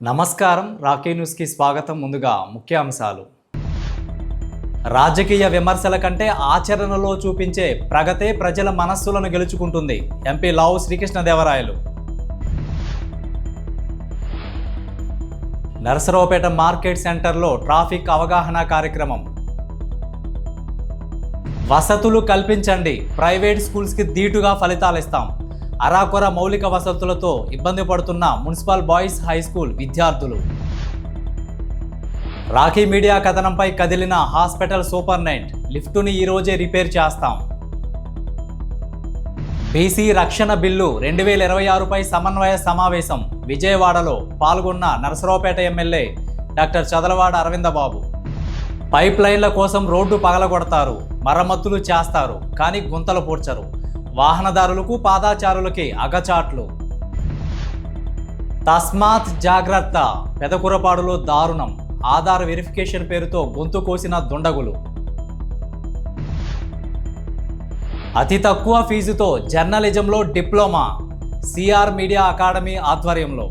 నమస్కారం. రాకీ న్యూస్కి స్వాగతం. ముందుగా ముఖ్యాంశాలు. రాజకీయ విమర్శల కంటే ఆచరణలో చూపించే ప్రగతే ప్రజల మనస్సులను గెలుచుకుంటుంది. ఎంపీ లావు శ్రీకృష్ణదేవరాయలు. నరసరావుపేట మార్కెట్ సెంటర్లో ట్రాఫిక్ అవగాహన కార్యక్రమం. వసతులు కల్పించండి, ప్రైవేట్ స్కూల్స్కి ధీటుగా ఫలితాలిస్తాం. అరాకొర మౌలిక వసతులతో ఇబ్బంది పడుతున్న మున్సిపల్ బాయ్స్ హై స్కూల్ విద్యార్థులు. రాఖీ మీడియా కథనంపై కదిలిన హాస్పిటల్ సూపర్నెంట్. లిఫ్టుని ఈరోజే రిపేర్ చేస్తాం. బీసీ రక్షణ బిల్లు 2026పై సమన్వయ సమావేశం విజయవాడలో పాల్గొన్న Narasaraopet MLA doctor Chadalavada Aravindababu. Pipe లైన్ల కోసం రోడ్డు పగలగొడతారు, మరమ్మతులు చేస్తారు, కానీ గుంతలు పూడ్చరు. వాహనదారులకు పాదాచారులకి అగచాట్లు. తస్మాత్ జాగ్రత్త, పెదకురపాడులో దారుణం. ఆధార్ వెరిఫికేషన్ పేరుతో గొంతు కోసిన దుండగులు. అతి తక్కువ ఫీజుతో జర్నలిజంలో డిప్లొమా సిఆర్ మీడియా అకాడమీ ఆధ్వర్యంలో.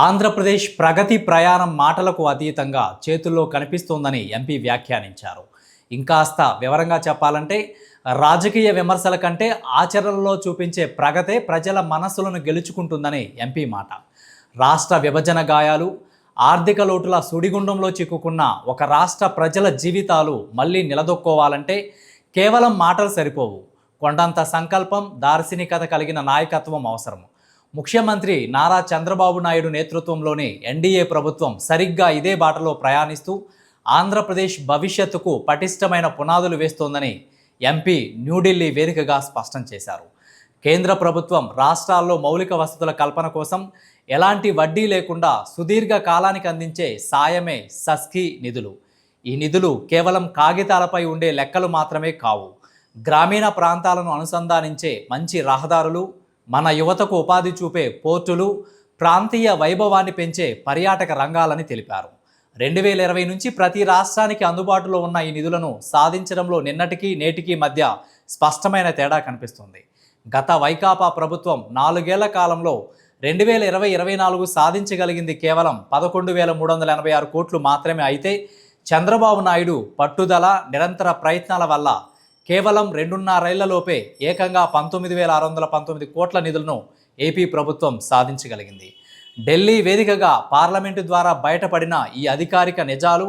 ఆంధ్రప్రదేశ్ ప్రగతి ప్రయాణం మాటలకు అతీతంగా చేతుల్లో కనిపిస్తోందని ఎంపీ వ్యాఖ్యానించారు. ఇంకాస్త వివరంగా చెప్పాలంటే రాజకీయ విమర్శల కంటే ఆచరణలో చూపించే ప్రగతే ప్రజల మనస్సులను గెలుచుకుంటుందని ఎంపీ మాట. రాష్ట్ర విభజన గాయాలు, ఆర్థిక లోటుల సుడిగుండంలో చిక్కుకున్న ఒక రాష్ట్ర ప్రజల జీవితాలు మళ్ళీ నిలదొక్కోవాలంటే కేవలం మాటలు సరిపోవు. కొండంత సంకల్పం, దార్శనికత కలిగిన నాయకత్వం అవసరం. ముఖ్యమంత్రి నారా చంద్రబాబు నాయుడు నేతృత్వంలోని ఎన్డీఏ ప్రభుత్వం సరిగ్గా ఇదే బాటలో ప్రయాణిస్తూ ఆంధ్రప్రదేశ్ భవిష్యత్తుకు పటిష్టమైన పునాదులు వేస్తోందని ఎంపీ న్యూఢిల్లీ వేదికగా స్పష్టం చేశారు. కేంద్ర ప్రభుత్వం రాష్ట్రాల్లో మౌలిక వసతుల కల్పన కోసం ఎలాంటి వడ్డీ లేకుండా సుదీర్ఘ కాలానికి అందించే సాయమే సస్కీ నిధులు. ఈ నిధులు కేవలం కాగితాలపై ఉండే లెక్కలు మాత్రమే కావు. గ్రామీణ ప్రాంతాలను అనుసంధానించే మంచి రహదారులు, మన యువతకు ఉపాధి చూపే పోర్టులు, ప్రాంతీయ వైభవాన్ని పెంచే పర్యాటక రంగాలని తెలిపారు. 2020 నుంచి ప్రతి రాష్ట్రానికి అందుబాటులో ఉన్న ఈ నిధులను సాధించడంలో నిన్నటికి నేటికి మధ్య స్పష్టమైన తేడా కనిపిస్తుంది. గత వైకాపా ప్రభుత్వం 4 ఏళ్ల కాలంలో 2020-24 సాధించగలిగింది కేవలం 11,386 కోట్లు మాత్రమే. అయితే చంద్రబాబు నాయుడు పట్టుదల, నిరంతర ప్రయత్నాల వల్ల కేవలం 2.5 ఏళ్లలోపే ఏకంగా 19,619 కోట్ల నిధులను ఏపీ ప్రభుత్వం సాధించగలిగింది. ఢిల్లీ వేదికగా పార్లమెంటు ద్వారా బయటపడిన ఈ అధికారిక నిజాలు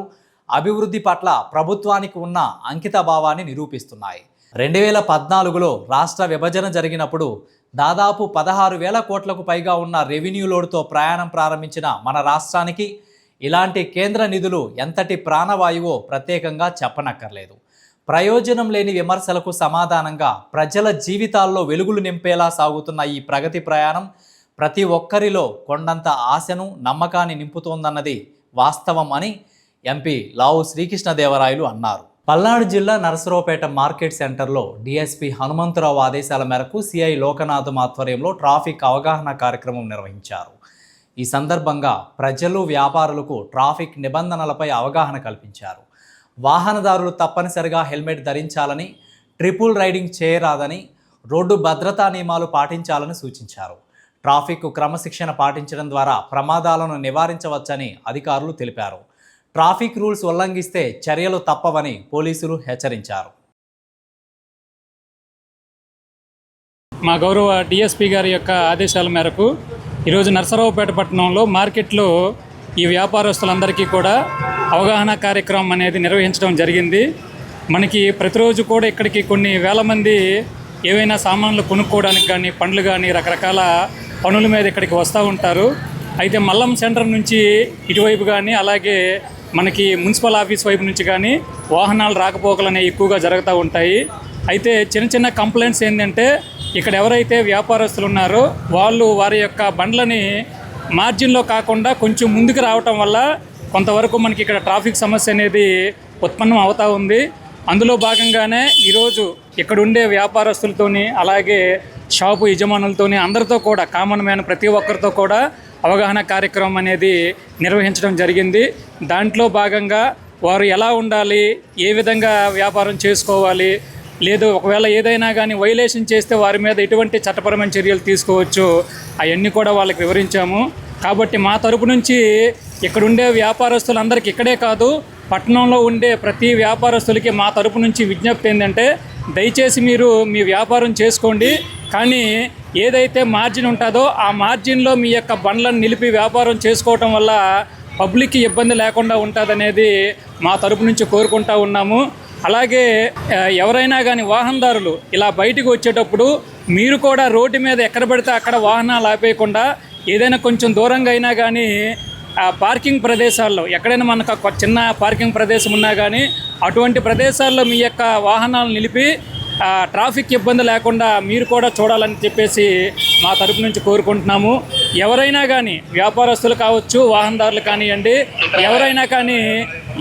అభివృద్ధి పట్ల ప్రభుత్వానికి ఉన్న అంకిత భావాన్ని నిరూపిస్తున్నాయి. 2014లో రాష్ట్ర విభజన జరిగినప్పుడు దాదాపు 16,000 కోట్లకు పైగా ఉన్న రెవెన్యూ లోడుతో ప్రయాణం ప్రారంభించిన మన రాష్ట్రానికి ఇలాంటి కేంద్ర నిధులు ఎంతటి ప్రాణవాయువో ప్రత్యేకంగా చెప్పనక్కర్లేదు. ప్రయోజనం లేని విమర్శలకు సమాధానంగా ప్రజల జీవితాల్లో వెలుగులు నింపేలా సాగుతున్న ఈ ప్రగతి ప్రయాణం ప్రతి ఒక్కరిలో కొండంత ఆశను, నమ్మకాన్ని నింపుతోందన్నది వాస్తవం అని ఎంపీ లావు శ్రీకృష్ణదేవరాయలు అన్నారు. పల్నాడు జిల్లా నరసరావుపేట మార్కెట్ సెంటర్లో డీఎస్పీ హనుమంతరావు ఆదేశాల మేరకు సిఐ లోకనాథం ఆధ్వర్యంలో ట్రాఫిక్ అవగాహన కార్యక్రమం నిర్వహించారు. ఈ సందర్భంగా ప్రజలు, వ్యాపారులకు ట్రాఫిక్ నిబంధనలపై అవగాహన కల్పించారు. వాహనదారులు తప్పనిసరిగా హెల్మెట్ ధరించాలని, ట్రిపుల్ రైడింగ్ చేయరాదని, రోడ్డు భద్రతా నియమాలు పాటించాలని సూచించారు. ట్రాఫిక్ క్రమశిక్షణ పాటించడం ద్వారా ప్రమాదాలను నివారించవచ్చని అధికారులు తెలిపారు. ట్రాఫిక్ రూల్స్ ఉల్లంఘిస్తే చర్యలు తప్పవని పోలీసులు హెచ్చరించారు. మా గౌరవ డిఎస్పీ గారి యొక్క ఆదేశాల మేరకు ఈరోజు నరసరావుపేట పట్టణంలో మార్కెట్లో ఈ వ్యాపారస్తులందరికీ కూడా అవగాహన కార్యక్రమం అనేది నిర్వహించడం జరిగింది. మనకి ప్రతిరోజు కూడా ఇక్కడికి కొన్ని వేల మంది ఏవైనా సామాన్లు కొనుక్కోవడానికి కానీ, పండ్లు కానీ, రకరకాల పనుల మీద ఇక్కడికి వస్తూ ఉంటారు. అయితే మల్లం సెంటర్ నుంచి ఇటువైపు కానీ, అలాగే మనకి మున్సిపల్ ఆఫీస్ వైపు నుంచి కానీ వాహనాలు రాకపోకలు అనేవి ఎక్కువగా జరుగుతూ ఉంటాయి. అయితే చిన్న చిన్న కంప్లైంట్స్ ఏంటంటే, ఇక్కడ ఎవరైతే వ్యాపారస్తులు ఉన్నారో వాళ్ళు వారి యొక్క బండ్లని మార్జిన్లో కాకుండా కొంచెం ముందుకు రావటం వల్ల కొంతవరకు మనకి ఇక్కడ ట్రాఫిక్ సమస్య అనేది ఉత్పన్నం అవుతూ ఉంది. అందులో భాగంగానే ఈరోజు ఇక్కడ ఉండే వ్యాపారస్తులతోని, అలాగే షాపు యజమానులతోని, అందరితో కూడా, కామన్ మ్యాన్ ప్రతి ఒక్కరితో కూడా అవగాహన కార్యక్రమం అనేది నిర్వహించడం జరిగింది. దాంట్లో భాగంగా వారు ఎలా ఉండాలి, ఏ విధంగా వ్యాపారం చేసుకోవాలి, లేదు ఒకవేళ ఏదైనా కానీ వైలేషన్ చేస్తే వారి మీద ఎటువంటి చట్టపరమైన చర్యలు తీసుకోవచ్చు అవన్నీ కూడా వాళ్ళకి వివరించాము. కాబట్టి మా తరపు నుంచి ఇక్కడ ఉండే వ్యాపారస్తులందరికీ, ఇక్కడే కాదు పట్టణంలో ఉండే ప్రతి వ్యాపారస్తులకి మా తరపు నుంచి విజ్ఞప్తి ఏంటంటే, దయచేసి మీరు మీ వ్యాపారం చేసుకోండి, కానీ ఏదైతే మార్జిన్ ఉంటుందో ఆ మార్జిన్లో మీ యొక్క బండ్లను నిలిపి వ్యాపారం చేసుకోవటం వల్ల పబ్లిక్కి ఇబ్బంది లేకుండా ఉంటుందనేది మా తరపు నుంచి కోరుకుంటా ఉన్నాము. అలాగే ఎవరైనా కానీ వాహనదారులు ఇలా బయటకు వచ్చేటప్పుడు మీరు కూడా రోడ్డు మీద ఎక్కడ పడితే అక్కడ వాహనాలు ఆపేయకుండా ఏదైనా కొంచెం దూరంగా అయినా కానీ ఆ పార్కింగ్ ప్రదేశాల్లో ఎక్కడైనా మనకు ఒక చిన్న పార్కింగ్ ప్రదేశం ఉన్నా కానీ అటువంటి ప్రదేశాల్లో మీ యొక్క వాహనాలను నిలిపి ట్రాఫిక్ ఇబ్బంది లేకుండా మీరు కూడా చూడాలని చెప్పేసి మా తరపు నుంచి కోరుకుంటున్నాము. ఎవరైనా కానీ వ్యాపారస్తులు కావచ్చు, వాహనదారులు కానివ్వండి, ఎవరైనా కానీ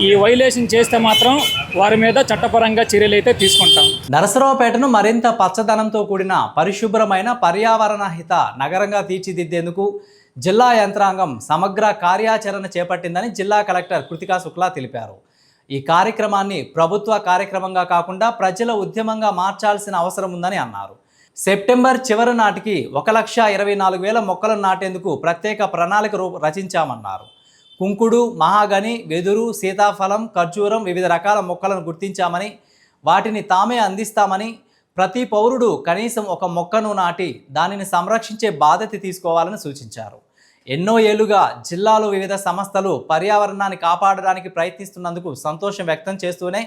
ఈ వైలేషన్ చేస్తే మాత్రం వారి మీద చట్టపరంగా చర్యలు అయితే తీసుకుంటాం. నరసరావుపేటను మరింత పచ్చదనంతో కూడిన పరిశుభ్రమైన పర్యావరణ హిత నగరంగా తీర్చిదిద్దేందుకు జిల్లా యంత్రాంగం సమగ్ర కార్యాచరణ చేపట్టిందని జిల్లా కలెక్టర్ కృతికా శుక్లా తెలిపారు. ఈ కార్యక్రమాన్ని ప్రభుత్వ కార్యక్రమంగా కాకుండా ప్రజల ఉద్యమంగా మార్చాల్సిన అవసరం ఉందని అన్నారు. సెప్టెంబర్ చివరి నాటికి 1,24,000 మొక్కలను నాటేందుకు ప్రత్యేక ప్రణాళిక రచించామన్నారు. కుంకుడు, మహాగని, వెదురు, సీతాఫలం, ఖర్జూరం వివిధ రకాల మొక్కలను గుర్తించామని, వాటిని తామే అందిస్తామని, ప్రతి పౌరుడు కనీసం ఒక మొక్కను నాటి దానిని సంరక్షించే బాధ్యత తీసుకోవాలని సూచించారు. ఎన్నో ఏళ్లుగా జిల్లాలో వివిధ సంస్థలు పర్యావరణాన్ని కాపాడడానికి ప్రయత్నిస్తున్నందుకు సంతోషం వ్యక్తం చేస్తూనే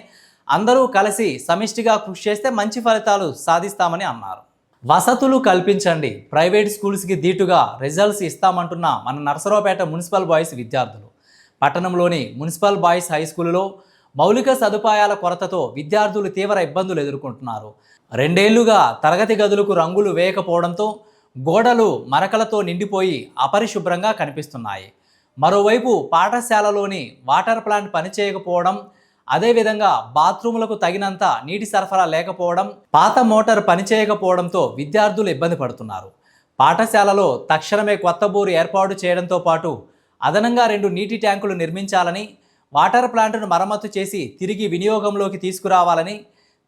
అందరూ కలిసి సమిష్టిగా కృషి చేస్తే మంచి ఫలితాలు సాధిస్తామని అన్నారు. వసతులు కల్పించండి, ప్రైవేట్ స్కూల్స్కి దీటుగా రిజల్ట్స్ ఇస్తామంటున్న మన నరసరావుపేట మున్సిపల్ బాయ్స్ విద్యార్థులు. పట్టణంలోని మున్సిపల్ బాయ్స్ హై స్కూలులో మౌలిక సదుపాయాల కొరతతో విద్యార్థులు తీవ్ర ఇబ్బందులు ఎదుర్కొంటున్నారు. 2 ఏళ్లుగా తరగతి గదులకు రంగులు వేయకపోవడంతో గోడలు మరకలతో నిండిపోయి అపరిశుభ్రంగా కనిపిస్తున్నాయి. మరోవైపు పాఠశాలలోని వాటర్ ప్లాంట్ పనిచేయకపోవడం, అదేవిధంగా బాత్రూములకు తగినంత నీటి సరఫరా లేకపోవడం, పాత మోటార్ పనిచేయకపోవడంతో విద్యార్థులు ఇబ్బంది పడుతున్నారు. పాఠశాలలో తక్షణమే కొత్త బోరు ఏర్పాటు చేయడంతో పాటు అదనంగా 2 నీటి ట్యాంకులు నిర్మించాలని, వాటర్ ప్లాంట్ను మరమ్మతు చేసి తిరిగి వినియోగంలోకి తీసుకురావాలని,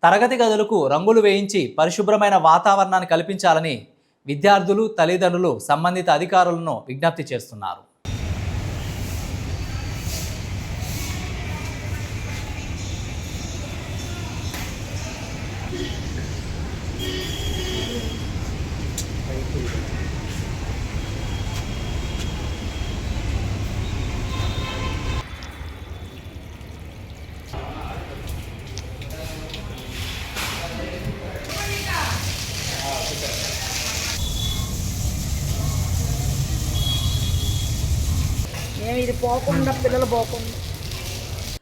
తరగతి గదులకు రంగులు వేయించి పరిశుభ్రమైన వాతావరణాన్ని కల్పించాలని విద్యార్థులు, తల్లిదండ్రులు సంబంధిత అధికారులను విజ్ఞప్తి చేస్తున్నారు.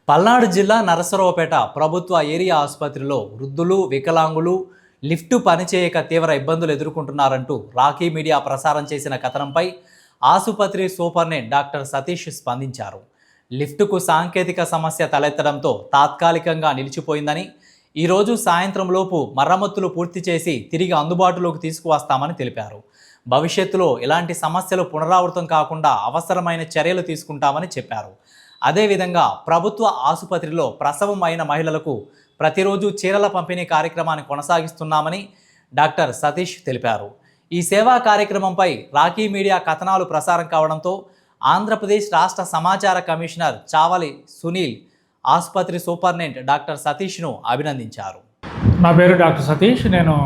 పల్నాడు జిల్లా నరసరావుపేట ప్రభుత్వ ఏరియా ఆసుపత్రిలో వృద్ధులు, వికలాంగులు లిఫ్టు పనిచేయక తీవ్ర ఇబ్బందులు ఎదుర్కొంటున్నారంటూ రాకీ మీడియా ప్రసారం చేసిన కథనంపై ఆసుపత్రి సూపరింటెండెంట్ డాక్టర్ సతీష్ స్పందించారు. లిఫ్టుకు సాంకేతిక సమస్య తలెత్తడంతో తాత్కాలికంగా నిలిచిపోయిందని, ఈరోజు సాయంత్రంలోపు మరమ్మతులు పూర్తి చేసి తిరిగి అందుబాటులోకి తీసుకువస్తామని తెలిపారు. భవిష్యత్తులో ఇలాంటి సమస్యలు పునరావృతం కాకుండా అవసరమైన చర్యలు తీసుకుంటామని చెప్పారు. అదేవిధంగా ప్రభుత్వ ఆసుపత్రిలో ప్రసవం అయిన మహిళలకు ప్రతిరోజు చీరల పంపిణీ కార్యక్రమాన్ని కొనసాగిస్తున్నామని డాక్టర్ సతీష్ తెలిపారు. ఈ సేవా కార్యక్రమంపై రాకీ మీడియా కథనాలు ప్రసారం కావడంతో ఆంధ్రప్రదేశ్ రాష్ట్ర సమాచార కమిషనర్ చావలి సునీల్ ఆసుపత్రి సూపరింటెండెంట్ డాక్టర్ సతీష్ను అభినందించారు. నా పేరు డాక్టర్ సతీష్. నేను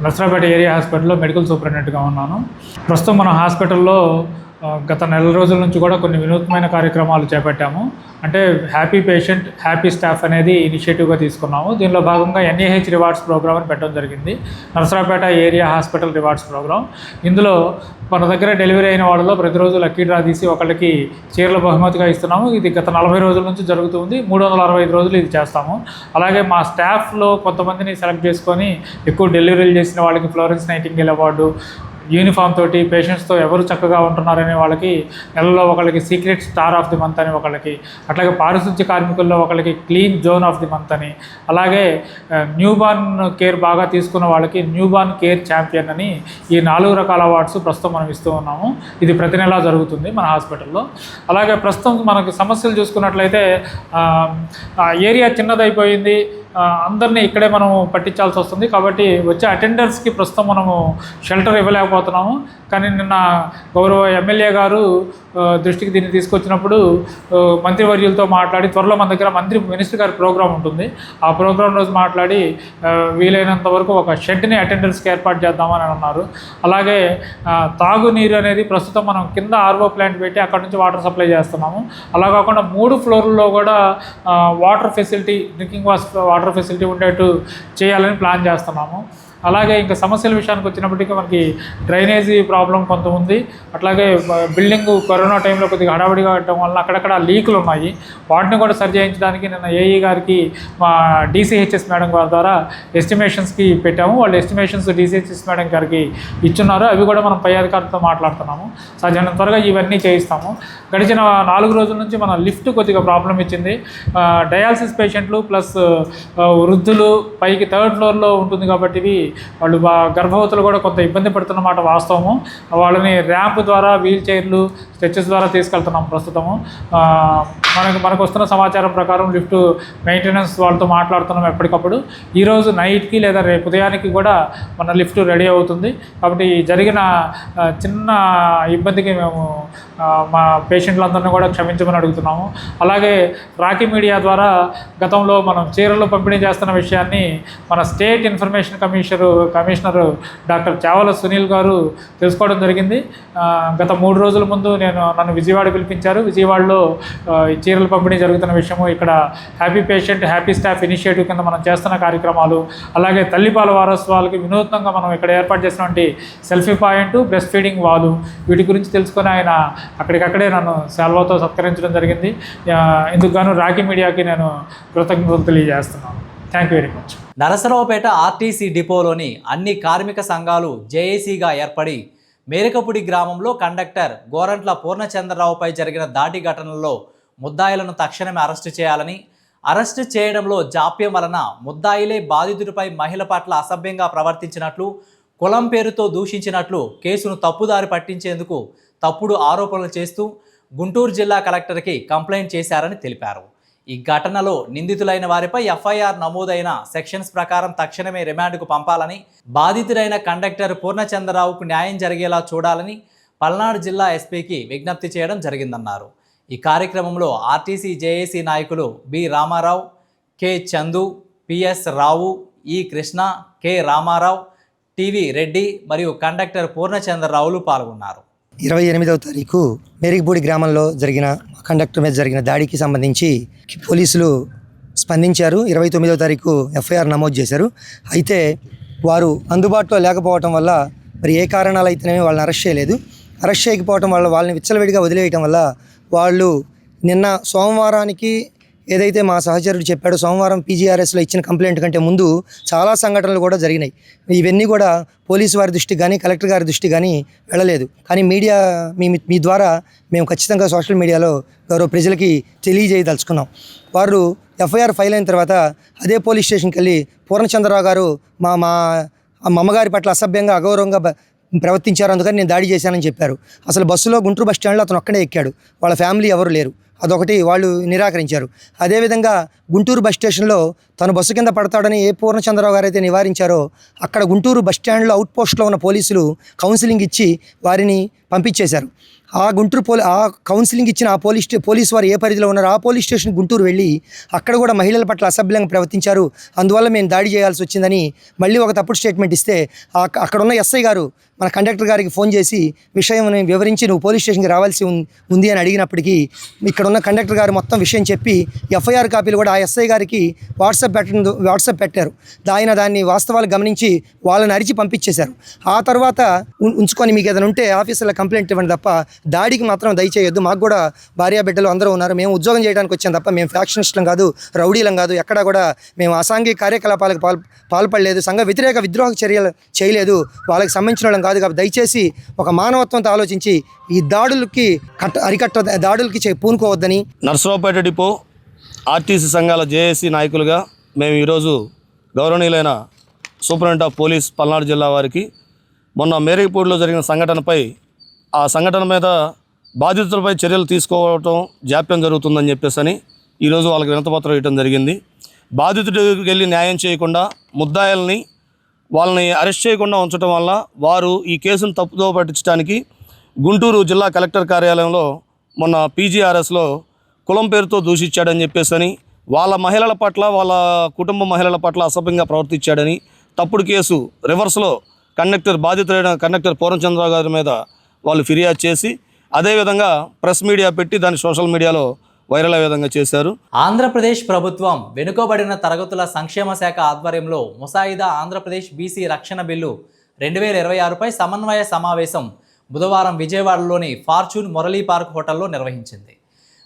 నరసరావుపేట ఏరియా హాస్పిటల్లో మెడికల్ సూపరింటెండెంట్గా ఉన్నాను. ప్రస్తుతం మన హాస్పిటల్లో గత నెల రోజుల నుంచి కూడా కొన్ని వినూత్నమైన కార్యక్రమాలు చేపట్టాము. అంటే హ్యాపీ పేషెంట్ హ్యాపీ స్టాఫ్ అనేది ఇనిషియేటివ్గా తీసుకున్నాము. దీనిలో భాగంగా NAH రివార్డ్స్ ప్రోగ్రామ్ అని పెట్టడం జరిగింది, Narasaraopet area hospital rewards programme. ఇందులో మన దగ్గర డెలివరీ అయిన వాళ్ళలో ప్రతిరోజు లక్కీ డ్రా తీసి ఒకళ్ళకి చీరల బహుమతిగా ఇస్తున్నాము. ఇది గత 40 రోజుల నుంచి జరుగుతుంది. 365 రోజులు ఇది చేస్తాము. అలాగే మా స్టాఫ్లో కొంతమందిని సెలెక్ట్ చేసుకొని ఎక్కువ డెలివరీలు చేసిన వాళ్ళకి ఫ్లోరెన్స్ నైటింగేల్ అవార్డు, యూనిఫామ్ తోటి పేషెంట్స్తో ఎవరు చక్కగా ఉంటున్నారనే వాళ్ళకి నెలలో ఒకళ్ళకి secret star of the month అని ఒకళ్ళకి, అట్లాగే పారిశుద్ధ్య కార్మికుల్లో ఒకళ్ళకి clean zone of the month అని, అలాగే న్యూబార్న్ కేర్ బాగా తీసుకున్న వాళ్ళకి న్యూబార్న్ కేర్ ఛాంపియన్ అని ఈ 4 రకాల అవార్డ్స్ ప్రస్తుతం మనం ఇస్తూ ఉన్నాము. ఇది ప్రతి నెలా జరుగుతుంది మన హాస్పిటల్లో. అలాగే ప్రస్తుతం మనకు సమస్యలు చూసుకున్నట్లయితే ఏరియా చిన్నదైపోయింది, అందరినీ ఇక్కడే మనం పట్టించాల్సి వస్తుంది. కాబట్టి వచ్చే అటెండర్స్కి ప్రస్తుతం మనము షెల్టర్ ఇవ్వలేకపోతున్నాము. కానీ నిన్న గౌరవ ఎమ్మెల్యే గారు దృష్టికి దీన్ని తీసుకొచ్చినప్పుడు మంత్రివర్యులతో మాట్లాడి త్వరలో మన దగ్గర మినిస్టర్ గారి ప్రోగ్రాం ఉంటుంది, ఆ ప్రోగ్రాం రోజు మాట్లాడి వీలైనంత వరకు ఒక షెడ్ని అటెండర్స్కి ఏర్పాటు చేద్దామని అన్నారు. అలాగే తాగునీరు అనేది ప్రస్తుతం మనం కింద ఆర్ఓ ప్లాంట్ పెట్టి అక్కడ నుంచి వాటర్ సప్లై చేస్తున్నాము. అలా కాకుండా 3 ఫ్లోర్లలో కూడా water facility, drinking water facility ఉండేట్టు చేయాలని ప్లాన్ చేస్తున్నాము. అలాగే ఇంకా సమస్యల విషయానికి వచ్చినప్పటికీ మనకి డ్రైనేజీ ప్రాబ్లం కొంత ఉంది. అట్లాగే బిల్డింగ్ కరోనా టైంలో కొద్దిగా హడావిడిగా ఉండటం వల్ల అక్కడక్కడ లీకులు ఉన్నాయి. వాటిని కూడా సరి చేయించడానికి నిన్న ఏఈ గారికి మా డీసీహెచ్ఎస్ మేడం గారి ద్వారా ఎస్టిమేషన్స్కి పెట్టాము. వాళ్ళు ఎస్టిమేషన్స్ డీసీహెచ్ఎస్ మేడం గారికి ఇచ్చున్నారు. అవి కూడా మనం పై అధికారులతో మాట్లాడుతున్నాము. సాధ్యమైనంత త్వరగా ఇవన్నీ చేయిస్తాము. గడిచిన 4 రోజుల నుంచి మన లిఫ్ట్ కొద్దిగా ప్రాబ్లం ఇచ్చింది. డయాలసిస్ పేషెంట్లు ప్లస్ వృద్ధులు పైకి 3rd ఫ్లోర్లో ఉంటుంది కాబట్టి వాళ్ళు గర్భవతులు కూడా కొంత ఇబ్బంది పడుతున్నమాట వాస్తవము. వాళ్ళని ర్యాంప్ ద్వారా, వీల్ చైర్లు, స్ట్రెచెస్ ద్వారా తీసుకెళ్తున్నాం ప్రస్తుతము. మనకు వస్తున్న సమాచారం ప్రకారం లిఫ్ట్ మెయింటెనెన్స్ వాళ్ళతో మాట్లాడుతున్నాం ఎప్పటికప్పుడు. ఈరోజు నైట్కి లేదా రేపు ఉదయానికి కూడా మన లిఫ్ట్ రెడీ అవుతుంది. కాబట్టి జరిగిన చిన్న ఇబ్బందికి మేము మా పేషెంట్లందరినీ కూడా క్షమించమని అడుగుతున్నాము. అలాగే రాకీ మీడియా ద్వారా గతంలో మనం చీరలు పంపిణీ చేస్తున్న విషయాన్ని మన state information commissioner doctor Chavala Sunil garu తెలుసుకోవడం జరిగింది. గత 3 రోజుల ముందు నన్ను విజయవాడ పిలిపించారు. విజయవాడలో చీరల పంపిణీ జరుగుతున్న విషయము, ఇక్కడ happy patient happy staff initiative కింద మనం చేస్తున్న కార్యక్రమాలు, అలాగే తల్లిపాల వారోత్సవాలకి వినూత్నంగా మనం ఇక్కడ ఏర్పాటు చేసినటువంటి సెల్ఫీ పాయింట్, బ్రెస్ట్ ఫీడింగ్ వాలు, వీటి గురించి తెలుసుకొని ఆయన అక్కడికక్కడే నన్ను సెలవుతో సత్కరించడం జరిగింది. ఇందుకు గాను రాకీ మీడియాకి నేను కృతజ్ఞతలు తెలియజేస్తున్నాను. Thank you very much. Narasaraopet RTC డిపోలోని అన్ని కార్మిక సంఘాలు జేఏసీగా ఏర్పడి మేరకపుడి గ్రామంలో కండక్టర్ గోరంట్ల పూర్ణచంద్రరావుపై జరిగిన దాడి ఘటనలో ముద్దాయిలను తక్షణమే అరెస్టు చేయాలని, అరెస్టు చేయడంలో జాప్యం వలన ముద్దాయిలే బాధితుడిపై మహిళ పట్ల అసభ్యంగా ప్రవర్తించినట్లు, కులం పేరుతో దూషించినట్లు కేసును తప్పుదారి పట్టించేందుకు తప్పుడు ఆరోపణలు చేస్తూ గుంటూరు జిల్లా కలెక్టర్కి కంప్లైంట్ చేశారని తెలిపారు. ఈ ఘటనలో నిందితులైన వారిపై ఎఫ్ఐఆర్ నమోదైన సెక్షన్స్ ప్రకారం తక్షణమే రిమాండ్కు పంపాలని, బాధితుడైన కండక్టర్ పూర్ణచంద్రరావుకు న్యాయం జరిగేలా చూడాలని పల్నాడు జిల్లా ఎస్పీకి విజ్ఞప్తి చేయడం జరిగిందన్నారు. ఈ కార్యక్రమంలో ఆర్టీసీ జేఏసీ నాయకులు B Ramarao, K Chandu, PS Rao, E Krishna, K Ramarao, TV Reddy మరియు కండక్టర్ పూర్ణచంద్రరావులు పాల్గొన్నారు. 28వ తారీఖు మేరికపూడి గ్రామంలో జరిగిన కండక్టర్ మీద జరిగిన దాడికి సంబంధించి పోలీసులు స్పందించారు. 29వ తారీఖు ఎఫ్ఐఆర్ నమోదు చేశారు. అయితే వారు అందుబాటులో లేకపోవటం వల్ల మరి ఏ కారణాలు అయితేనేమి వాళ్ళని అరెస్ట్ చేయలేదు. అరెస్ట్ చేయకపోవటం వల్ల వాళ్ళని విచ్చలవిడిగా వదిలేయటం వల్ల వాళ్ళు నిన్న సోమవారానికి ఏదైతే మా సహచరుడు చెప్పాడో సోమవారం పీజీఆర్ఎస్లో ఇచ్చిన కంప్లైంట్ కంటే ముందు చాలా సంఘటనలు కూడా జరిగినాయి. ఇవన్నీ కూడా పోలీసు వారి దృష్టికి కానీ కలెక్టర్ గారి దృష్టికి కానీ వెళ్ళలేదు. కానీ మీడియా మీ ద్వారా మేము ఖచ్చితంగా సోషల్ మీడియాలో గౌరవ ప్రజలకి తెలియజేయదలుచుకున్నాం. వారు ఎఫ్ఐఆర్ ఫైల్ అయిన తర్వాత అదే పోలీస్ స్టేషన్కి వెళ్ళి పూర్ణచంద్రరావు గారు మా అమ్మగారి పట్ల అసభ్యంగా అగౌరవంగా ప్రవర్తించారు, అందుకని నేను దాడి చేశానని చెప్పారు. అసలు బస్సులో గుంటూరు బస్ స్టాండ్లో అతను ఒక్కడే ఎక్కాడు, వాళ్ళ ఫ్యామిలీ ఎవరు లేరు. అదొకటి వాళ్ళు నిరాకరించారు. అదేవిధంగా గుంటూరు బస్ స్టేషన్లో తను బస్సు కింద పడతాడని ఏ పూర్ణచంద్రరావు గారు అయితే నివారించారో అక్కడ గుంటూరు బస్ స్టాండ్లో అవుట్ పోస్ట్లో ఉన్న పోలీసులు కౌన్సిలింగ్ ఇచ్చి వారిని పంపించేశారు. ఆ కౌన్సిలింగ్ ఇచ్చిన ఆ పోలీసు వారు ఏ పరిధిలో ఉన్నారో ఆ పోలీస్ స్టేషన్ గుంటూరు వెళ్ళి అక్కడ కూడా మహిళల పట్ల అసభ్యంగా ప్రవర్తించారు, అందువల్ల మేము దాడి చేయాల్సి వచ్చిందని మళ్ళీ ఒక తప్పుడు స్టేట్మెంట్ ఇస్తే అక్కడ ఉన్న ఎస్ఐ గారు మన కండక్టర్ గారికి ఫోన్ చేసి విషయం వివరించి నువ్వు పోలీస్ స్టేషన్కి రావాల్సి ఉంది అని అడిగినప్పటికీ ఇక్కడ ఉన్న కండక్టర్ గారు మొత్తం విషయం చెప్పి ఎఫ్ఐఆర్ కాపీలు కూడా ఆ ఎస్ఐ గారికి వాట్సాప్ పెట్టారు. ఆయన దాన్ని వాస్తవాలు గమనించి వాళ్ళని అరిచి పంపించేశారు. ఆ తర్వాత ఉంచుకొని మీకు ఏదైనా ఉంటే ఆఫీసులో కంప్లైంట్ ఇవ్వండి తప్ప దాడికి మాత్రం దయచేయొద్దు. మాకు కూడా భార్య బిడ్డలు అందరూ ఉన్నారు, మేము ఉద్యోగం చేయడానికి వచ్చాం తప్ప మేము ఫ్యాక్షనిస్టులం కాదు, రౌడీలం కాదు, ఎక్కడా కూడా మేము అసాంఘిక కార్యకలాపాలకు పాల్పడలేదు, సంఘ వ్యతిరేక విద్రోహ చర్యలు చేయలేదు, వాళ్ళకి సంబంధించిన వాళ్ళం కాదు కాబట్టి దయచేసి ఒక మానవత్వంతో ఆలోచించి ఈ దాడులకి పూనుకోవద్దని. నర్సరావుపేట డిపో ఆర్టీసీ సంఘాల జేఏసీ నాయకులుగా మేము ఈరోజు గౌరవనీయులైన సూపరింటెండెంట్ ఆఫ్ పోలీస్ పల్నాడు జిల్లా వారికి మొన్న మేరీపూడిలో జరిగిన సంఘటనపై ఆ సంఘటన మీద బాధితులపై చర్యలు తీసుకోవటం జాప్యం జరుగుతుందని చెప్పేసి ఈరోజు వాళ్ళకి వినతిపత్రం ఇవ్వడం జరిగింది. బాధితుడికి వెళ్ళి న్యాయం చేయకుండా ముద్దాయిల్ని వాళ్ళని అరెస్ట్ చేయకుండా ఉంచడం వల్ల వారు ఈ కేసును తప్పుదో పట్టించడానికి గుంటూరు జిల్లా కలెక్టర్ కార్యాలయంలో మొన్న పీజీఆర్ఎస్లో కులం పేరుతో దూషించాడని చెప్పేసి వాళ్ళ మహిళల పట్ల వాళ్ళ కుటుంబ మహిళల పట్ల అసభ్యంగా ప్రవర్తించాడని తప్పుడు కేసు రివర్స్లో బాధితుడైన కండక్టర్ పూర్ణచంద్రరావు గారి మీద వాళ్ళు ఫిర్యాదు చేసి అదేవిధంగా ప్రెస్ మీడియా పెట్టి దాన్ని సోషల్ మీడియాలో వైరల్ అయ్యే విధంగా చేశారు. ఆంధ్రప్రదేశ్ ప్రభుత్వం వెనుకబడిన తరగతుల సంక్షేమ శాఖ ఆధ్వర్యంలో ముసాయిదా ఆంధ్రప్రదేశ్ బీసీ రక్షణ బిల్లు 2026పై సమన్వయ సమావేశం బుధవారం విజయవాడలోని ఫార్చ్యూన్ మురళీ పార్క్ హోటల్లో నిర్వహించింది.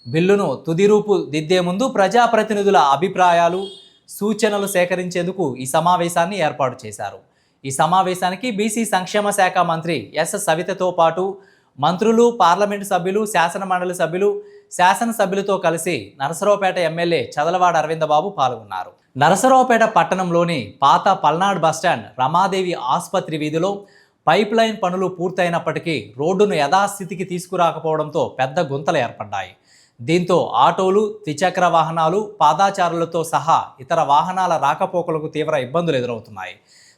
బిల్లును తుది రూపు దిద్దే ముందు ప్రజాప్రతినిధుల అభిప్రాయాలు సూచనలు సేకరించేందుకు ఈ సమావేశాన్ని ఏర్పాటు చేశారు. ఈ సమావేశానికి బీసీ సంక్షేమ శాఖ మంత్రి ఎస్ సవితతో పాటు మంత్రులు, పార్లమెంటు సభ్యులు, శాసనమండలి సభ్యులు, శాసనసభ్యులతో కలిసి నరసరావుపేట ఎమ్మెల్యే చదలవాడ అరవిందబాబు పాల్గొన్నారు. నరసరావుపేట పట్టణంలోని పాత పల్నాడు బస్టాండ్ రమాదేవి ఆసుపత్రి వీధిలో పైప్ లైన్ పనులు పూర్తయినప్పటికీ రోడ్డును యథాస్థితికి తీసుకురాకపోవడంతో పెద్ద గుంతలు ఏర్పడ్డాయి. దీంతో ఆటోలు, ద్విచక్ర వాహనాలు, పాదాచారులతో సహా ఇతర వాహనాల రాకపోకలకు తీవ్ర ఇబ్బందులు ఎదురవుతున్నాయి.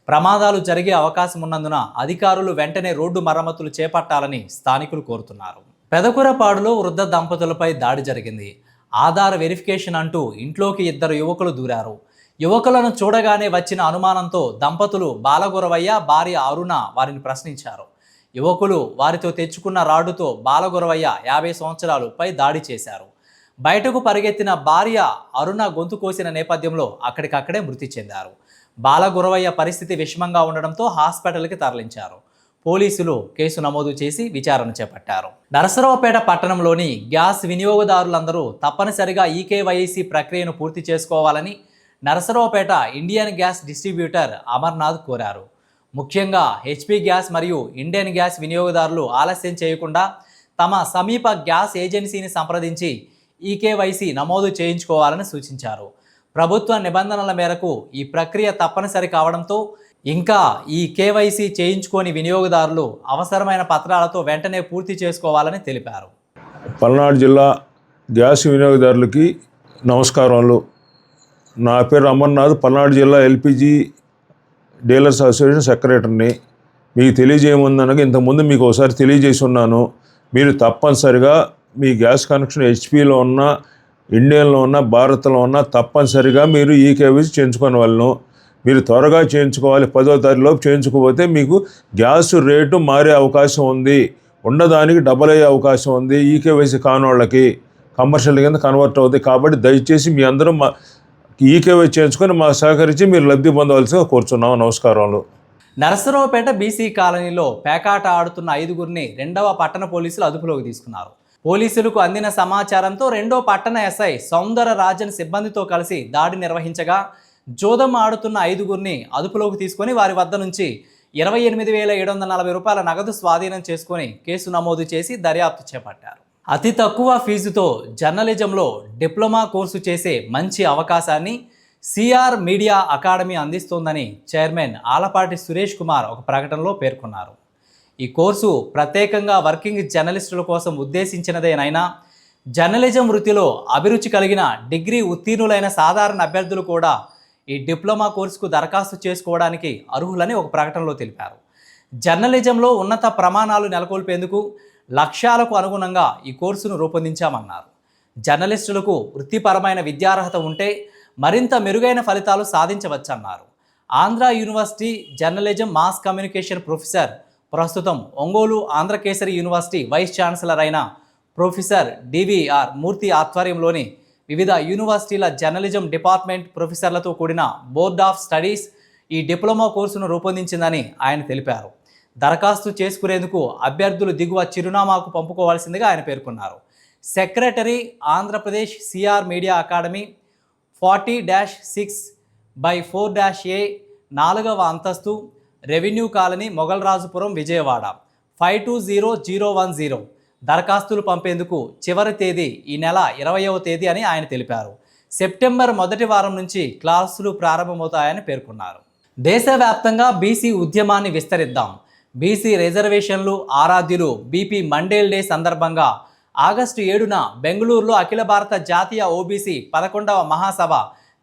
ప్రమాదాలు జరిగే అవకాశం ఉన్నందున అధికారులు వెంటనే రోడ్డు మరమ్మతులు చేపట్టాలని స్థానికులు కోరుతున్నారు. పెదకూరపాడులో వృద్ధ దంపతులపై దాడి జరిగింది. ఆధార్ వెరిఫికేషన్ అంటూ ఇంట్లోకి 2 యువకులు దూరారు. యువకులను చూడగానే వచ్చిన అనుమానంతో దంపతులు బాలగురవయ్య, భార్య అరుణ వారిని ప్రశ్నించారు. యువకులు వారితో తెచ్చుకున్న రాడ్డుతో బాలగురవయ్య 50 సంవత్సరాలుపై దాడి చేశారు. బయటకు పరిగెత్తిన భార్య అరుణ గొంతు కోసిన నేపథ్యంలో అక్కడికక్కడే మృతి చెందారు. బాలగురవయ్య పరిస్థితి విషమంగా ఉండడంతో హాస్పిటల్కి తరలించారు. పోలీసులు కేసు నమోదు చేసి విచారణ చేపట్టారు. నరసరావుపేట పట్టణంలోని గ్యాస్ వినియోగదారులందరూ తప్పనిసరిగా ఈకేవైసీ ప్రక్రియను పూర్తి చేసుకోవాలని Narasaraopet Indian gas distributor Amarnath కోరారు. ముఖ్యంగా హెచ్పి గ్యాస్ మరియు ఇండియన్ గ్యాస్ వినియోగదారులు ఆలస్యం చేయకుండా తమ సమీప గ్యాస్ ఏజెన్సీని సంప్రదించి ఈకేవైసీ నమోదు చేయించుకోవాలని సూచించారు. ప్రభుత్వ నిబంధనల మేరకు ఈ ప్రక్రియ తప్పనిసరి కావడంతో ఇంకా ఈ కేవైసీ చేయించుకోని వినియోగదారులు అవసరమైన పత్రాలతో వెంటనే పూర్తి చేసుకోవాలని తెలిపారు. పల్నాడు జిల్లా గ్యాస్ వినియోగదారులకి నమస్కారాలు. నా పేరు అమర్నాథ్, పల్నాడు జిల్లా ఎల్పిజి డీలర్స్ అసోసియేషన్ సెక్రటరీని. మీకు తెలియజేయముందనగా ఇంతకుముందు మీకు ఒకసారి తెలియజేసి ఉన్నాను. మీరు తప్పనిసరిగా మీ గ్యాస్ కనెక్షన్ హెచ్పిలో ఉన్న, ఇండియన్లో ఉన్న, భారత్లో ఉన్న తప్పనిసరిగా మీరు ఈకేవైసీ చేయించుకునే వాళ్ళను. మీరు త్వరగా చేయించుకోవాలి. 10వ తారీఖులోపు చేయించుకోకపోతే మీకు గ్యాస్ రేటు మారే అవకాశం ఉంది, ఉండదానికి డబల్ అయ్యే అవకాశం ఉంది. ఈకేవైసీ కాని వాళ్ళకి కమర్షియల్ కింద కన్వర్ట్ అవుతుంది. కాబట్టి దయచేసి మీ అందరూ ఈకేవైసీ చేయించుకొని మాకు సహకరించి మీరు లబ్ధి పొందవలసిగా కోరుచున్నాం. నమస్కారాలు. నరసరావుపేట బీసీ కాలనీలో పేకాట ఆడుతున్న 5గురిని 2వ పట్టణ పోలీసులు అదుపులోకి తీసుకున్నారు. పోలీసులకు అందిన సమాచారంతో 2వ పట్టణ ఎస్ఐ సౌందర రాజన్ సిబ్బందితో కలిసి దాడి నిర్వహించగా జోదం ఆడుతున్న 5గురిని అదుపులోకి తీసుకొని వారి వద్ద నుంచి 28,740 రూపాయల నగదు స్వాధీనం చేసుకొని కేసు నమోదు చేసి దర్యాప్తు చేపట్టారు. అతి తక్కువ ఫీజుతో జర్నలిజంలో డిప్లొమా కోర్సు చేసే మంచి అవకాశాన్ని సిఆర్ మీడియా అకాడమీ అందిస్తోందని చైర్మన్ ఆలపాటి సురేష్ కుమార్ ఒక ప్రకటనలో పేర్కొన్నారు. ఈ కోర్సు ప్రత్యేకంగా వర్కింగ్ జర్నలిస్టుల కోసం ఉద్దేశించినదేనైనా జర్నలిజం వృత్తిలో అభిరుచి కలిగిన డిగ్రీ ఉత్తీర్ణులైన సాధారణ అభ్యర్థులు కూడా ఈ డిప్లొమా కోర్సుకు దరఖాస్తు చేసుకోవడానికి అర్హులని ఒక ప్రకటనలో తెలిపారు. జర్నలిజంలో ఉన్నత ప్రమాణాలు నెలకొల్పేందుకు లక్ష్యాలకు అనుగుణంగా ఈ కోర్సును రూపొందించామన్నారు. జర్నలిస్టులకు వృత్తిపరమైన విద్యార్హత ఉంటే మరింత మెరుగైన ఫలితాలు సాధించవచ్చన్నారు. Andhra university journalism mass communication professor, ప్రస్తుతం Ongole Andhrakesari university vice chancellor అయిన ప్రొఫెసర్ డివిఆర్ మూర్తి ఆధ్వర్యంలోని వివిధ యూనివర్సిటీల జర్నలిజం డిపార్ట్మెంట్ ప్రొఫెసర్లతో కూడిన బోర్డ్ ఆఫ్ స్టడీస్ ఈ డిప్లొమా కోర్సును రూపొందించిందని ఆయన తెలిపారు. దరఖాస్తు చేసుకునేందుకు అభ్యర్థులు దిగువ చిరునామాకు పంపుకోవాల్సిందిగా ఆయన పేర్కొన్నారు. Secretary, Andhra Pradesh CR media academy, 40-6/4-A, 4వ అంతస్తు, రెవెన్యూ కాలనీ మొగల్రాజుపురం విజయవాడ 520010. దరఖాస్తులు పంపేందుకు చివరి తేదీ ఈ నెల 20వ తేదీ అని ఆయన తెలిపారు. సెప్టెంబర్ మొదటి వారం నుంచి క్లాసులు ప్రారంభమవుతాయని పేర్కొన్నారు. దేశవ్యాప్తంగా బీసీ ఉద్యమాన్ని విస్తరిద్దాం. బీసీ రిజర్వేషన్లు ఆరాధ్యులు బీపీ మండేల్ డే సందర్భంగా ఆగస్టు 7న బెంగళూరులో అఖిల భారత జాతీయ ఓబీసీ 11వ మహాసభ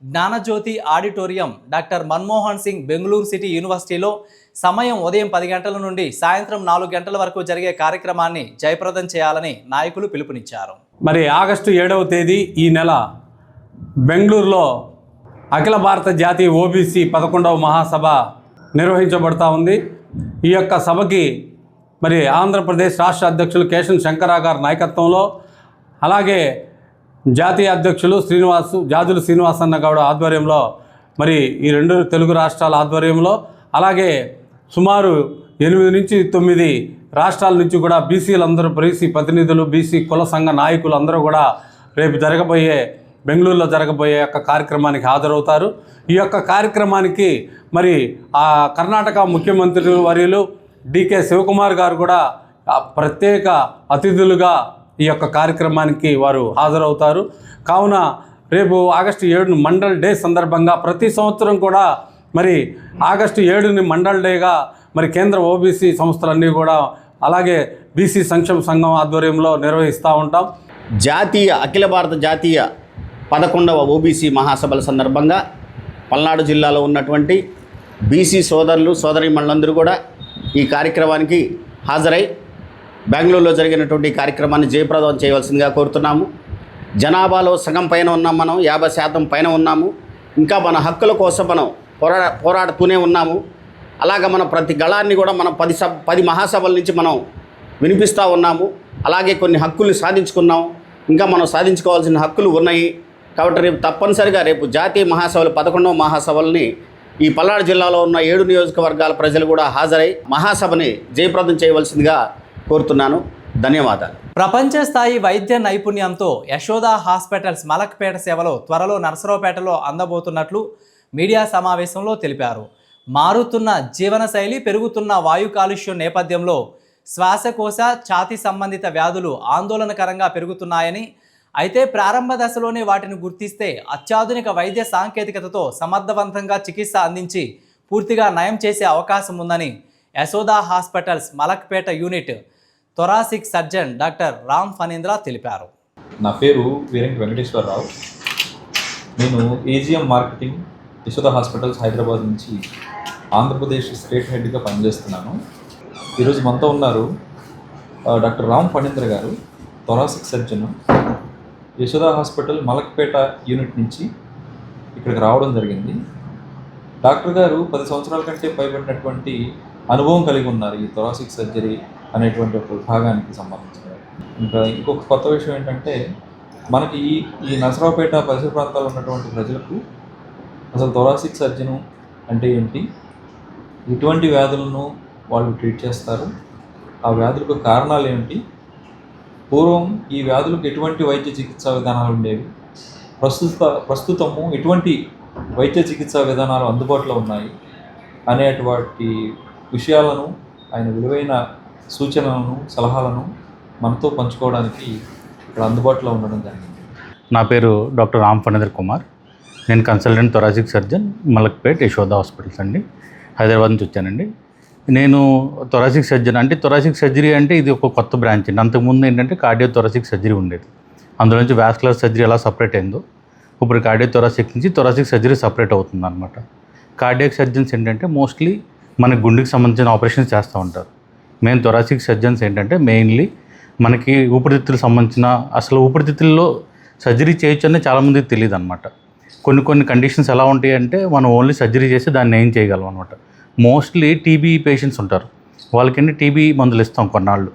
Jnanajyothi auditorium doctor Manmohan Singh Bengaluru city యూనివర్సిటీలో సమయం ఉదయం 10 గంటల నుండి సాయంత్రం 4 గంటల వరకు జరిగే కార్యక్రమాన్ని జయప్రదం చేయాలని నాయకులు పిలుపునిచ్చారు. మరి ఆగస్టు 7వ తేదీ ఈ నెల బెంగళూరులో అఖిల భారత జాతీయ ఓబీసీ 11వ మహాసభ నిర్వహించబడతా ఉంది. ఈ యొక్క సభకి మరి ఆంధ్రప్రదేశ్ రాష్ట్ర అధ్యక్షులు కేశన్ శంకరరావు గారి నాయకత్వంలో, అలాగే జాతీయ అధ్యక్షులు జాజులు శ్రీనివాసన్న గౌడ ఆధ్వర్యంలో, మరి ఈ 2 తెలుగు రాష్ట్రాల ఆధ్వర్యంలో, అలాగే సుమారు 8 నుంచి 9 రాష్ట్రాల నుంచి కూడా బీసీలందరూ, బీసీ ప్రతినిధులు, బీసీ కుల సంఘ నాయకులు అందరూ కూడా రేపు బెంగళూరులో జరగబోయే యొక్క కార్యక్రమానికి హాజరవుతారు. ఈ యొక్క కార్యక్రమానికి మరి ఆ కర్ణాటక ముఖ్యమంత్రి వర్యులు డికే శివకుమార్ గారు కూడా ప్రత్యేక అతిథులుగా ఈ యొక్క కార్యక్రమానికి వారు హాజరవుతారు. కావున రేపు ఆగస్టు 7 మండల్ డే సందర్భంగా ప్రతి సంవత్సరం కూడా మరి ఆగస్టు 7ని మండల్ డేగా మరి కేంద్ర ఓబీసీ సంస్థలన్నీ కూడా, అలాగే బీసీ సంక్షేమ సంఘం ఆధ్వర్యంలో నిర్వహిస్తూ ఉంటాం. అఖిల భారత జాతీయ 11వ ఓబీసీ మహాసభల సందర్భంగా పల్నాడు జిల్లాలో ఉన్నటువంటి బీసీ సోదరులు సోదరీమణులందరూ కూడా ఈ కార్యక్రమానికి హాజరై బెంగళూరులో జరిగినటువంటి కార్యక్రమాన్ని జయప్రదం చేయవలసిందిగా కోరుతున్నాము. జనాభాలో సగం పైన ఉన్నాం, మనం 50% పైన ఉన్నాము. ఇంకా మన హక్కుల కోసం మనం పోరాడుతూనే ఉన్నాము. అలాగ మన ప్రతి గళాన్ని కూడా మనం 10 మహాసభల నుంచి మనం వినిపిస్తూ ఉన్నాము. అలాగే కొన్ని హక్కుల్ని సాధించుకున్నాం, ఇంకా మనం సాధించుకోవాల్సిన హక్కులు ఉన్నాయి. కాబట్టి రేపు తప్పనిసరిగా జాతీయ మహాసభలు 11వ మహాసభల్ని ఈ పల్నాడు జిల్లాలో ఉన్న 7 నియోజకవర్గాల ప్రజలు కూడా హాజరై మహాసభని జయప్రదం చేయవలసిందిగా కోరుతున్నాను. ధన్యవాదాలు. ప్రపంచ స్థాయి వైద్య నైపుణ్యంతో యశోదా హాస్పిటల్స్ మలక్పేట సేవలో త్వరలో నర్సరావుపేటలో అందబోతున్నట్లు మీడియా సమావేశంలో తెలిపారు. మారుతున్న జీవనశైలి, పెరుగుతున్న వాయు కాలుష్యం నేపథ్యంలో శ్వాసకోశ, ఛాతీ సంబంధిత వ్యాధులు ఆందోళనకరంగా పెరుగుతున్నాయని, అయితే ప్రారంభ దశలోనే వాటిని గుర్తిస్తే అత్యాధునిక వైద్య సాంకేతికతతో సమర్థవంతంగా చికిత్స అందించి పూర్తిగా నయం చేసే అవకాశం ఉందని Yashoda hospitals Malakpet unit thoracic surgeon doctor Ram Phanindra తెలిపారు. నా పేరు వీరంకి వెంకటేశ్వరరావు. నేను AGM marketing Yashoda hospitals Hyderabad నుంచి ఆంధ్రప్రదేశ్ స్టేట్ హెడ్గా పనిచేస్తున్నాను. ఈరోజు మనతో ఉన్నారు డాక్టర్ రామ్ ఫణీంద్ర గారు, thoracic surgeon, Yashoda hospital Malakpet unit నుంచి ఇక్కడికి రావడం జరిగింది. డాక్టర్ గారు 10 సంవత్సరాల కంటే పైబడినటువంటి అనుభవం కలిగి ఉన్నారు ఈ థొరాసిక్ సర్జరీ అనేటువంటి ఒక విభాగానికి సంబంధించిన. ఇంకా ఇంకొక కొత్త విషయం ఏంటంటే, మనకి ఈ నర్సరావుపేట పరిసర ప్రాంతాల్లో ఉన్నటువంటి ప్రజలకు అసలు థొరాసిక్ సర్జను అంటే ఏంటి, ఎటువంటి వ్యాధులను వాళ్ళు ట్రీట్ చేస్తారు, ఆ వ్యాధులకు కారణాలు ఏమిటి, పూర్వం ఈ వ్యాధులకు ఎటువంటి వైద్య చికిత్సా విధానాలు ఉండేవి, ప్రస్తుతము ఎటువంటి వైద్య చికిత్సా విధానాలు అందుబాటులో ఉన్నాయి అనేటువంటి విషయాలను, ఆయన విలువైన సూచనలను, సలహాలను మనతో పంచుకోవడానికి ఇక్కడ అందుబాటులో ఉండడం జరిగింది. నా పేరు డాక్టర్ రామ్ ఫణీంద్ర కుమార్. నేను consultant thoracic surgeon Malakpet Yashoda hospitals అండి, హైదరాబాద్ నుంచి వచ్చానండి. నేను థొరాసిక్ సర్జన్ అంటే థొరాసిక్ సర్జరీ అంటే ఇది ఒక కొత్త బ్రాంచ్ అండి. అంతకుముందు ఏంటంటే కార్డియో థొరాసిక్ సర్జరీ ఉండేది, అందులో నుంచి వాస్కులర్ సర్జరీ ఎలా సపరేట్ అయిందో ఇప్పుడు కార్డియో థొరాసిక్ నుంచి థొరాసిక్ సర్జరీ సపరేట్ అవుతుంది అనమాట. కార్డియాక్ సర్జన్స్ ఏంటంటే మోస్ట్లీ మన గుండెకి సంబంధించిన ఆపరేషన్స్ చేస్తూ ఉంటారు. మెయిన్ థొరాసిక్ సర్జన్స్ ఏంటంటే మెయిన్లీ మనకి ఊపిరితిత్తులకు సంబంధించిన, అసలు ఊపిరితిత్తుల్లో సర్జరీ చేయొచ్చు అనేది చాలామందికి తెలియదు అనమాట. కొన్ని కండిషన్స్ ఎలా ఉంటాయి అంటే మనం ఓన్లీ సర్జరీ చేసి దాన్ని ఏం చేయగలం అనమాట. మోస్ట్లీ టీబీ పేషెంట్స్ ఉంటారు, వాళ్ళకి టీబీ మందులు ఇస్తాం కొన్నాళ్ళు.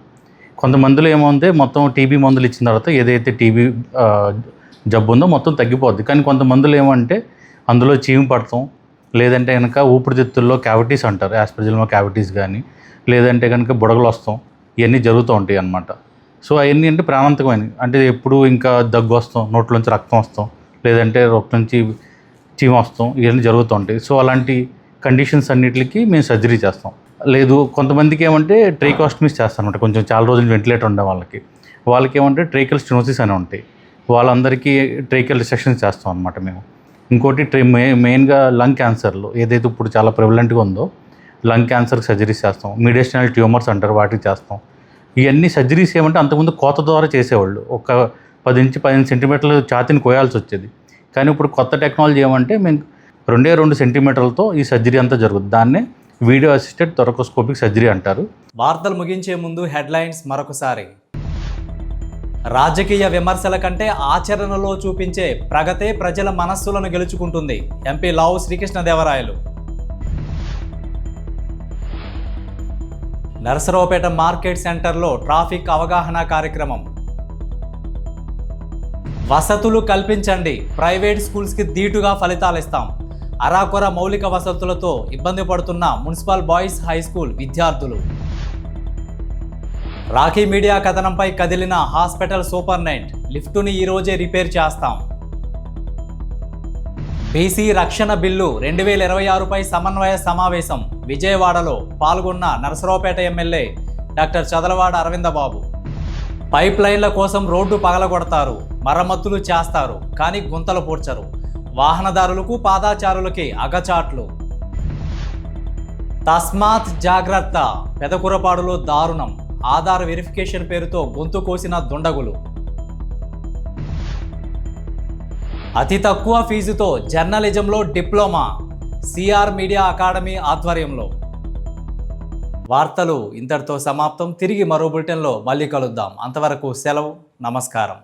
కొంతమందిలో ఏమంటే మొత్తం టీబీ మందులు ఇచ్చిన తర్వాత ఏదైతే టీబీ జబ్బు ఉందో మొత్తం తగ్గిపోద్ది. కానీ కొంతమందిలో ఏమంటే అందులో చీము పడతాం, లేదంటే కనుక ఊపిరితిత్తుల్లో క్యావిటీస్ అంటారు, యాస్పర్జిల్మా క్యావిటీస్ కానీ, లేదంటే కనుక బుడగలు వస్తాం, ఇవన్నీ జరుగుతూ ఉంటాయి అన్నమాట. సో అవన్నీ అంటే ప్రాణాంతకమైనవి. అంటే ఎప్పుడు ఇంకా దగ్గు వస్తాం, నోట్లోంచి రక్తం వస్తాం, లేదంటే రక్తం నుంచి చీమ వస్తాం, ఇవన్నీ జరుగుతూ ఉంటాయి. సో అలాంటి కండిషన్స్ అన్నిటికీ మేము సర్జరీ చేస్తాం. లేదు కొంతమందికి ఏమంటే ట్రైకాస్టమీస్ చేస్తాం అనమాట. కొంచెం చాలా రోజులు వెంటిలేటర్ ఉండే వాళ్ళకి ఏమంటే ట్రైకల్ స్టెనోసిస్ అని ఉంటాయి. వాళ్ళందరికీ ట్రైకల్ రిసెక్షన్స్ చేస్తాం అనమాట మేము. ఇంకోటి మెయిన్గా లంగ్ క్యాన్సర్లో ఏదైతే ఇప్పుడు చాలా ప్రివలెంట్గా ఉందో లంగ్ క్యాన్సర్కి సర్జరీస్ చేస్తాం. మీడియేషనల్ ట్యూమర్స్ అంటారు, వాటికి చేస్తాం. ఇవన్నీ సర్జరీస్ ఏమంటే అంతకుముందు కోత ద్వారా చేసేవాళ్ళు. ఒక 10 నుంచి 15 సెంటీమీటర్లు ఛాతీని కోయాల్సి వచ్చేది. కానీ ఇప్పుడు కొత్త టెక్నాలజీ ఏమంటే మేము 2 సెంటీమీటర్లతో ఈ సర్జరీ అంతా జరుగుతుంది. దాన్నే వీడియో అసిస్టెడ్ థొరకోస్కోపిక్ సర్జరీ అంటారు. వార్తలు ముగించే ముందు హెడ్లైన్స్ మరొకసారి. రాజకీయ విమర్శల కంటే ఆచరణలో చూపించే ప్రగతే ప్రజల మనస్సులను గెలుచుకుంటుంది. ఎంపీ లావు శ్రీకృష్ణదేవరాయలు. నరసరావుపేట మార్కెట్ సెంటర్లో ట్రాఫిక్ అవగాహన కార్యక్రమం. వసతులు కల్పించండి, ప్రైవేట్ స్కూల్స్కి ధీటుగా ఫలితాలు ఇస్తాం. అరాకొర మౌలిక వసతులతో ఇబ్బంది పడుతున్న మున్సిపల్ బాయ్స్ హై స్కూల్ విద్యార్థులు. రాఖీ మీడియా కథనంపై కదిలిన హాస్పిటల్ సూపర్నెంట్, లిఫ్టుని ఈరోజే రిపేర్ చేస్తాం. బీసీ రక్షణ బిల్లు 2026పై సమన్వయ సమావేశం విజయవాడలో పాల్గొన్న Narasaraopet MLA doctor Chadalavada Aravindababu. Pipe లైన్ల కోసం రోడ్డు పగలగొడతారు, మరమ్మతులు చేస్తారు, కానీ గుంతలు పూడ్చరు. వాహనదారులకు పాదాచారులకి అగచాట్లు. తస్మాత్ జాగ్రత్త, పెదకురపాడులో దారుణం. ఆధార్ వెరిఫికేషన్ పేరుతో గొంతు కోసిన దుండగులు. అతి తక్కువ ఫీజుతో జర్నలిజంలో డిప్లొమా, సిఆర్ మీడియా అకాడమీ ఆధ్వర్యంలో. వార్తలు ఇంతటితో సమాప్తం. తిరిగి మరో బులెటిన్లో మళ్ళీ కలుద్దాం. అంతవరకు సెలవు, నమస్కారం.